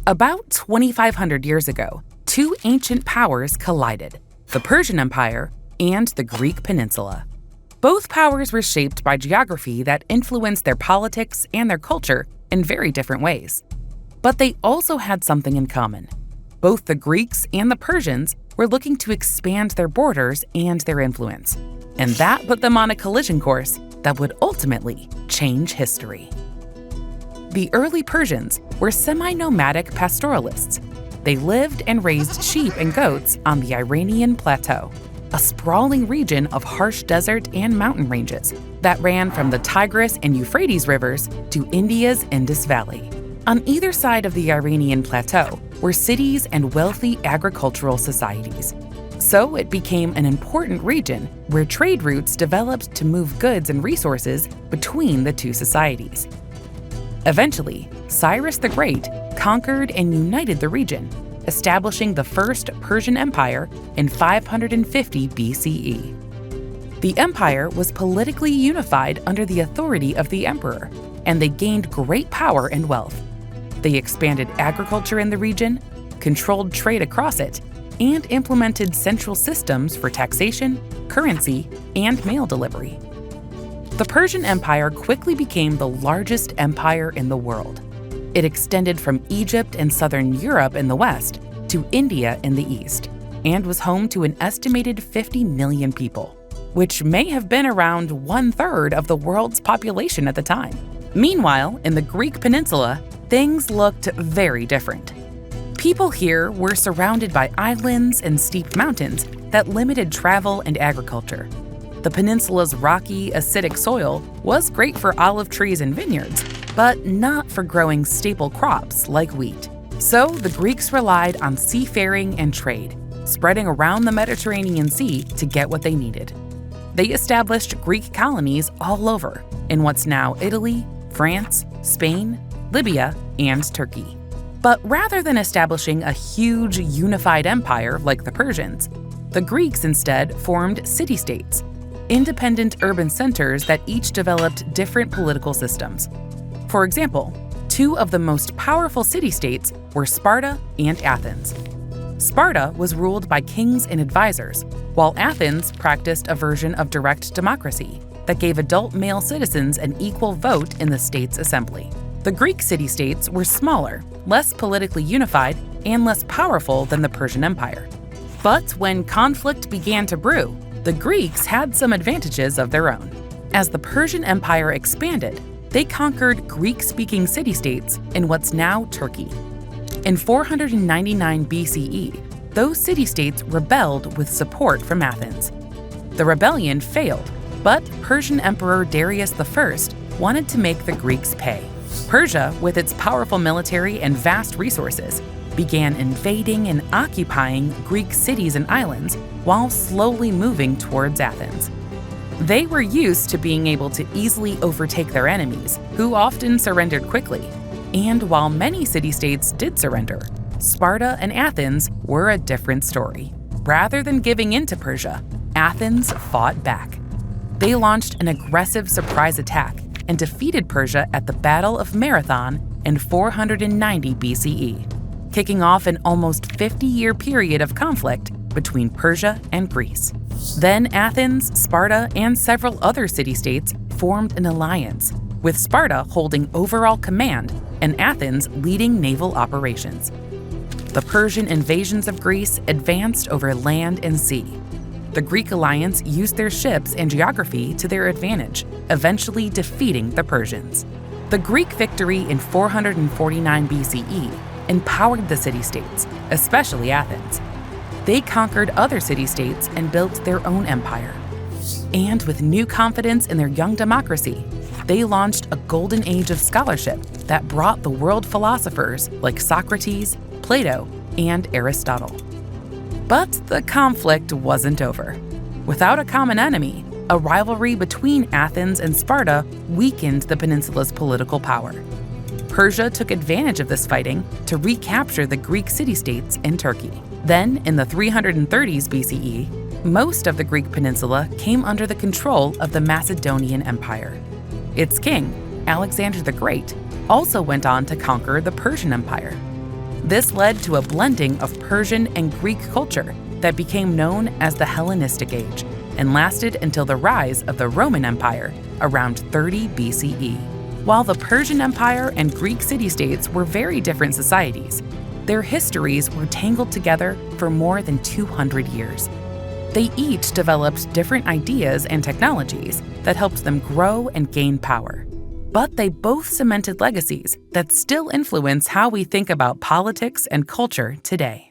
About 2,500 years ago, two ancient powers collided, the Persian Empire and the Greek peninsula. Both powers were shaped by geography that influenced their politics and their culture in very different ways. But they also had something in common. Both the Greeks and the Persians were looking to expand their borders and their influence, and that put them on a collision course that would ultimately change history. The early Persians were semi-nomadic pastoralists. They lived and raised sheep and goats on the Iranian plateau, a sprawling region of harsh desert and mountain ranges that ran from the Tigris and Euphrates rivers to India's Indus Valley. On either side of the Iranian plateau were cities and wealthy agricultural societies. So it became an important region where trade routes developed to move goods and resources between the two societies. Eventually, Cyrus the Great conquered and united the region, establishing the First Persian Empire in 550 BCE. The empire was politically unified under the authority of the emperor, and they gained great power and wealth. They expanded agriculture in the region, controlled trade across it, and implemented central systems for taxation, currency, and mail delivery. The Persian Empire quickly became the largest empire in the world. It extended from Egypt and southern Europe in the west to India in the east, and was home to an estimated 50 million people, which may have been around 1/3 of the world's population at the time. Meanwhile, in the Greek peninsula, things looked very different. People here were surrounded by islands and steep mountains that limited travel and agriculture. The peninsula's rocky, acidic soil was great for olive trees and vineyards, but not for growing staple crops like wheat. So the Greeks relied on seafaring and trade, spreading around the Mediterranean Sea to get what they needed. They established Greek colonies all over, in what's now Italy, France, Spain, Libya, and Turkey. But rather than establishing a huge unified empire like the Persians, the Greeks instead formed city-states, independent urban centers that each developed different political systems. For example, two of the most powerful city-states were Sparta and Athens. Sparta was ruled by kings and advisors, while Athens practiced a version of direct democracy that gave adult male citizens an equal vote in the state's assembly. The Greek city-states were smaller, less politically unified, and less powerful than the Persian Empire. But when conflict began to brew, the Greeks had some advantages of their own. As the Persian Empire expanded, they conquered Greek-speaking city-states in what's now Turkey. In 499 BCE, those city-states rebelled with support from Athens. The rebellion failed, but Persian Emperor Darius I wanted to make the Greeks pay. Persia, with its powerful military and vast resources, began invading and occupying Greek cities and islands while slowly moving towards Athens. They were used to being able to easily overtake their enemies, who often surrendered quickly. And while many city-states did surrender, Sparta and Athens were a different story. Rather than giving in to Persia, Athens fought back. They launched an aggressive surprise attack and defeated Persia at the Battle of Marathon in 490 BCE, kicking off an almost 50-year period of conflict between Persia and Greece. Then Athens, Sparta, and several other city-states formed an alliance, with Sparta holding overall command and Athens leading naval operations. The Persian invasions of Greece advanced over land and sea. The Greek alliance used their ships and geography to their advantage, eventually defeating the Persians. The Greek victory in 449 BCE empowered the city-states, especially Athens. They conquered other city-states and built their own empire. And with new confidence in their young democracy, they launched a golden age of scholarship that brought the world philosophers like Socrates, Plato, and Aristotle. But the conflict wasn't over. Without a common enemy, a rivalry between Athens and Sparta weakened the peninsula's political power. Persia took advantage of this fighting to recapture the Greek city-states in Turkey. Then, in the 330s BCE, most of the Greek peninsula came under the control of the Macedonian Empire. Its king, Alexander the Great, also went on to conquer the Persian Empire. This led to a blending of Persian and Greek culture that became known as the Hellenistic Age and lasted until the rise of the Roman Empire around 30 BCE. While the Persian Empire and Greek city-states were very different societies, their histories were tangled together for more than 200 years. They each developed different ideas and technologies that helped them grow and gain power. But they both cemented legacies that still influence how we think about politics and culture today.